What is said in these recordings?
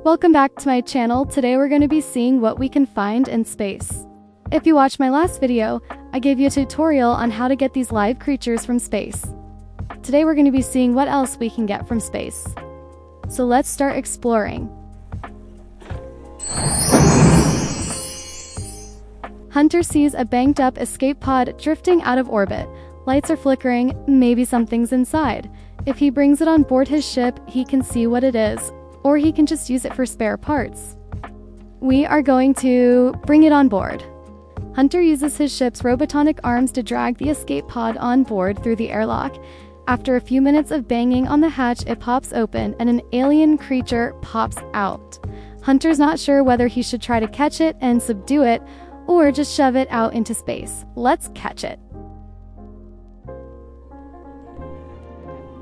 Welcome back to my channel. Today we're going to be seeing what we can find in space. If you watched my last video, I gave you a tutorial on how to get these live creatures from space. Today we're going to be seeing what else we can get from space. So let's start exploring. Hunter sees a banked up escape pod drifting out of orbit. Lights are flickering, maybe something's inside. If he brings it on board his ship, he can see what it is, or he can just use it for spare parts. We are going to bring it on board. Hunter uses his ship's robotonic arms to drag the escape pod on board through the airlock. After a few minutes of banging on the hatch, it pops open and an alien creature pops out. Hunter's not sure whether he should try to catch it and subdue it, or just shove it out into space. Let's catch it.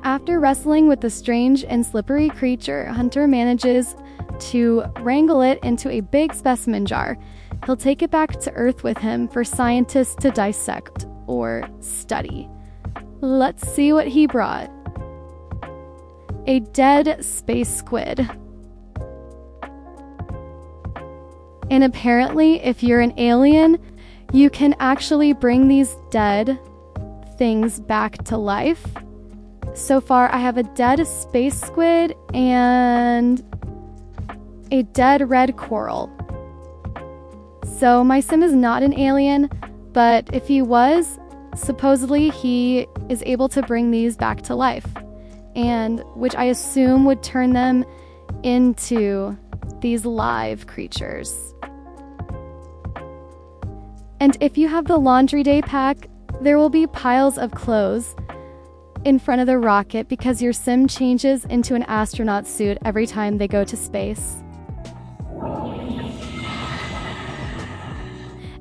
After wrestling with the strange and slippery creature, Hunter manages to wrangle it into a big specimen jar. He'll take it back to Earth with him for scientists to dissect or study. Let's see what he brought. A dead space squid. And apparently, if you're an alien, you can actually bring these dead things back to life. So far, I have a dead space squid and a dead red coral. So my sim is not an alien, but if he was, supposedly he is able to bring these back to life, and which I assume would turn them into these live creatures. And if you have the laundry day pack, there will be piles of clothes in front of the rocket because your sim changes into an astronaut suit every time they go to space.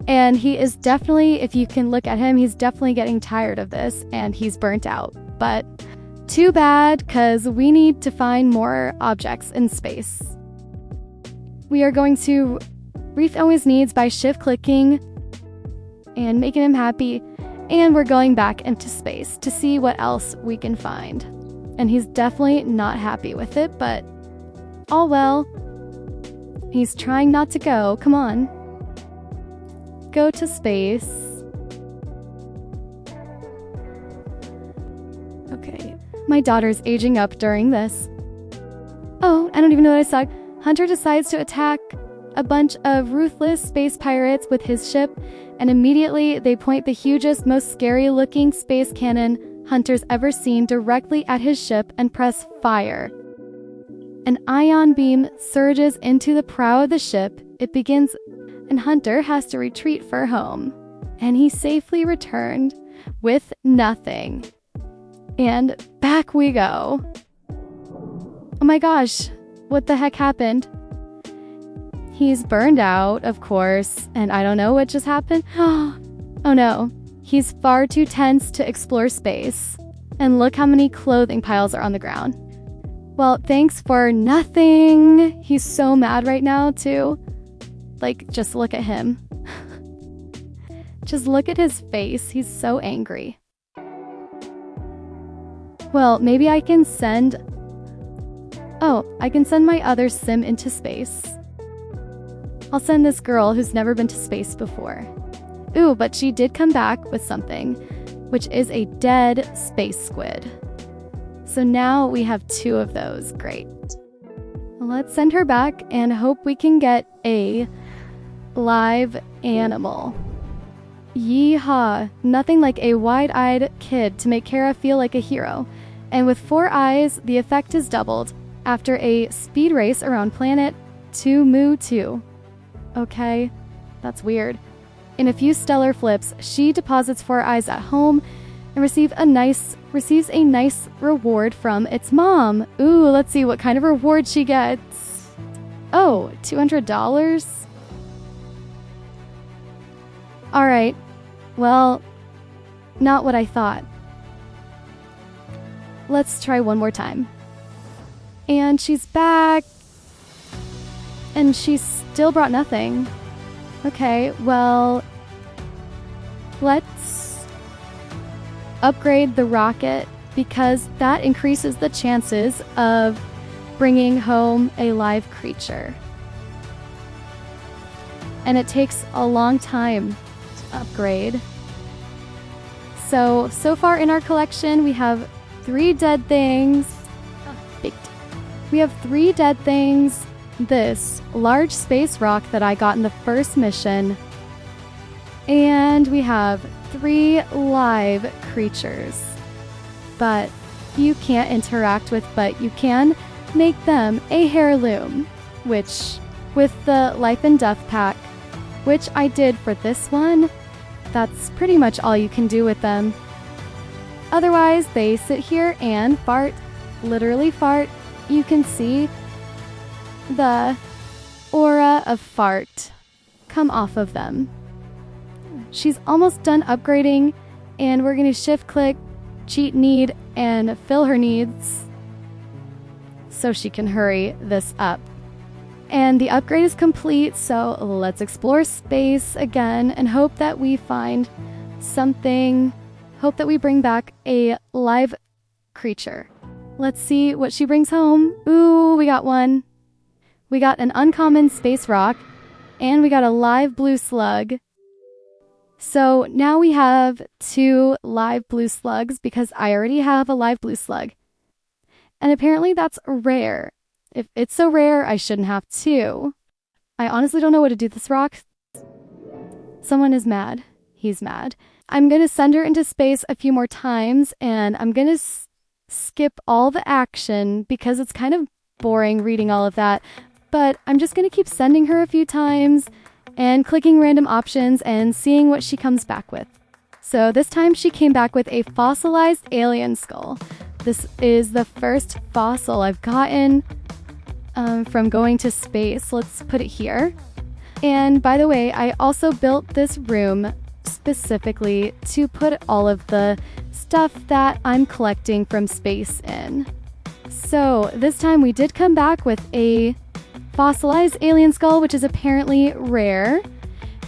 And he is definitely, if you can look at him, he's definitely getting tired of this and he's burnt out. But too bad, because we need to find more objects in space. We are going to refill his needs by shift clicking and making him happy. And we're going back into space to see what else we can find. And he's definitely not happy with it, but all well. He's trying not to go. Come on. Go to space. Okay. My daughter's aging up during this. Oh, I don't even know what I saw. Hunter decides to attack a bunch of ruthless space pirates with his ship, and immediately they point the hugest, most scary-looking space cannon Hunter's ever seen directly at his ship and press fire. An ion beam surges into the prow of the ship. It begins, and Hunter has to retreat for home. And he safely returned with nothing. And back we go. Oh my gosh, what the heck happened? He's burned out, of course, and I don't know what just happened. Oh no, he's far too tense to explore space. And look how many clothing piles are on the ground. Well, thanks for nothing. He's so mad right now, too. Like, just look at him. Just look at his face. He's so angry. Well, maybe I can send... Oh, I can send my other sim into space. I'll send this girl who's never been to space before. Ooh, but she did come back with something, which is a dead space squid. So now we have 2 of those. Great. Let's send her back and hope we can get a live animal. Yeehaw! Nothing like a wide-eyed kid to make Kara feel like a hero. And with 4 eyes, the effect is doubled after a speed race around planet 2Mu2. Okay, that's weird. In a few stellar flips, she deposits 4 eyes at home and receives a nice reward from its mom. Ooh, let's see what kind of reward she gets. Oh, $200? Alright, well, not what I thought. Let's try one more time. And she's back. And she still brought nothing. Okay, well, let's upgrade the rocket because that increases the chances of bringing home a live creature. And it takes a long time to upgrade. So far in our collection, we have 3 dead things. We have 3 dead things, this large space rock that I got in the first mission, and we have 3 live creatures. But you can't interact with, but you can make them a heirloom, which, with the life and death pack, which I did for this one, that's pretty much all you can do with them. Otherwise, they sit here and fart, literally fart. You can see the aura of fart come off of them. She's almost done upgrading, and we're going to shift click, cheat need, and fill her needs so she can hurry this up. And the upgrade is complete, so let's explore space again and hope that we find something. Hope that we bring back a live creature. Let's see what she brings home. Ooh, we got one. We got an uncommon space rock, and we got a live blue slug. So now we have 2 live blue slugs because I already have a live blue slug. And apparently that's rare. If it's so rare, I shouldn't have 2. I honestly don't know what to do with this rock. Someone is mad. He's mad. I'm going to send her into space a few more times, and I'm going to skip all the action because it's kind of boring reading all of that. But I'm just going to keep sending her a few times and clicking random options and seeing what she comes back with. So this time she came back with a fossilized alien skull. This is the first fossil I've gotten from going to space. Let's put it here. And by the way, I also built this room specifically to put all of the stuff that I'm collecting from space in. So this time we did come back with a fossilized alien skull, which is apparently rare.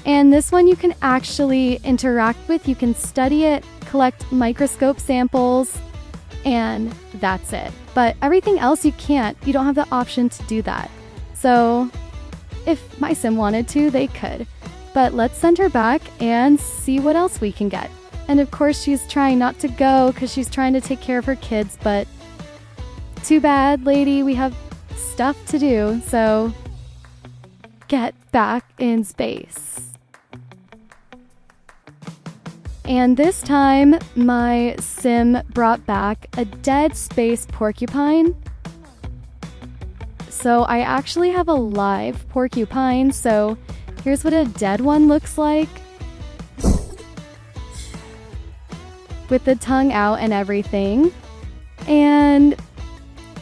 And this one you can actually interact with. You can study it, collect microscope samples, and that's it. But everything else you can't. You don't have the option to do that. So if my sim wanted to, they could. But let's send her back and see what else we can get. And of course she's trying not to go because she's trying to take care of her kids, but too bad, lady, we have stuff to do, so get back in space. And this time, my sim brought back a dead space porcupine. So I actually have a live porcupine, so here's what a dead one looks like. With the tongue out and everything. And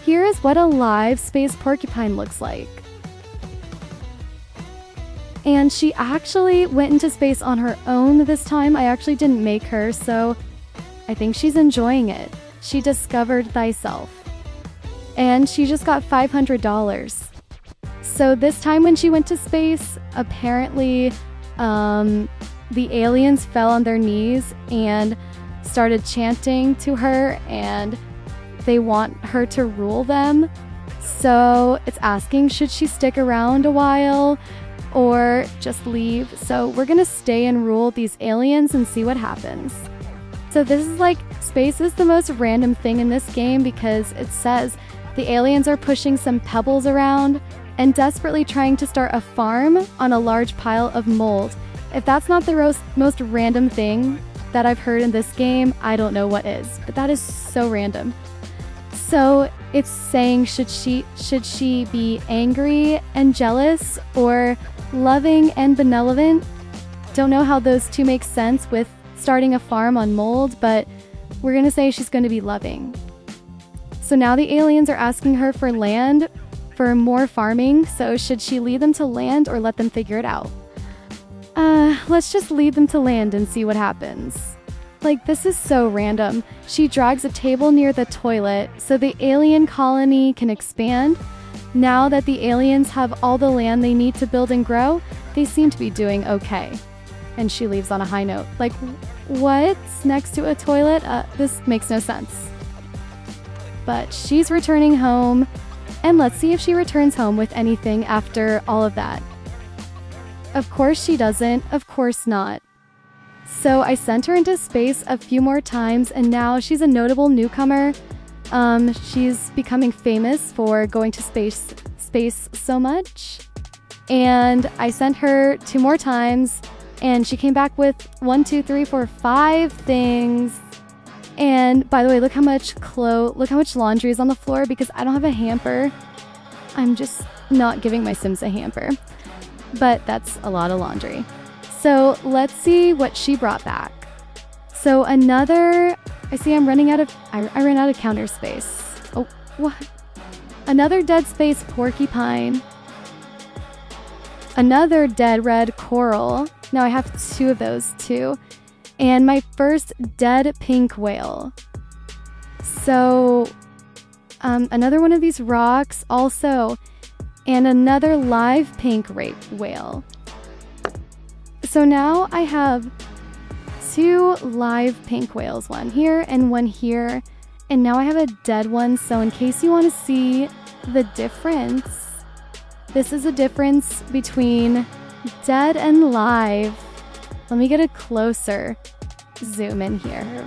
here is what a live space porcupine looks like. And she actually went into space on her own this time. I actually didn't make her, so I think she's enjoying it. She discovered thyself. And she just got $500. So this time when she went to space, apparently the aliens fell on their knees and started chanting to her, and they want her to rule them. So it's asking, should she stick around a while or just leave? So we're gonna stay and rule these aliens and see what happens. So this is like, space is the most random thing in this game because it says the aliens are pushing some pebbles around and desperately trying to start a farm on a large pile of mold. If that's not the most random thing that I've heard in this game, I don't know what is, but that is so random. So it's saying, should she be angry and jealous or loving and benevolent? Don't know how those two make sense with starting a farm on mold, but we're gonna say she's gonna be loving. So now the aliens are asking her for land for more farming, so should she lead them to land or let them figure it out? Let's just lead them to land and see what happens. Like, this is so random. She drags a table near the toilet so the alien colony can expand. Now that the aliens have all the land they need to build and grow, they seem to be doing okay. And she leaves on a high note. Like, what's next to a toilet? This makes no sense. But she's returning home, And let's see if she returns home with anything after all of that. Of course she doesn't, of course not. So I sent her into space a few more times, and now she's a notable newcomer. She's becoming famous for going to space so much. And I sent her 2 more times, and she came back with 1, 2, 3, 4, 5 things. And by the way, look how much laundry is on the floor because I don't have a hamper. I'm just not giving my Sims a hamper. But that's a lot of laundry. So let's see what she brought back. So I ran out of counter space. Oh, what? Another dead space porcupine. Another dead red coral. Now I have 2 of those too. And my first dead pink whale. So, another one of these rocks also. And another live pink whale. So now I have 2 live pink whales, one here and one here. And now I have a dead one, so in case you want to see the difference, this is a difference between dead and live. Let me get a closer zoom in here.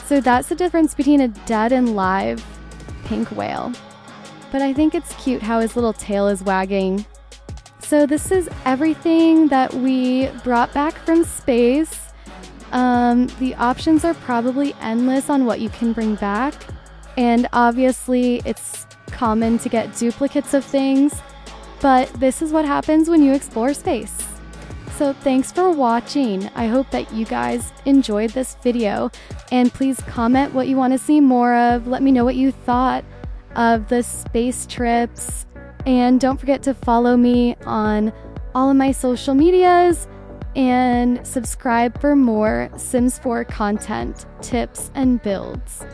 So that's the difference between a dead and live pink whale. But I think it's cute how his little tail is wagging. So this is everything that we brought back from space. The options are probably endless on what you can bring back. And obviously it's common to get duplicates of things. But this is what happens when you explore space. So thanks for watching. I hope that you guys enjoyed this video. And please comment what you want to see more of. Let me know what you thought of the space trips. And don't forget to follow me on all of my social medias and subscribe for more Sims 4 content, tips, and builds.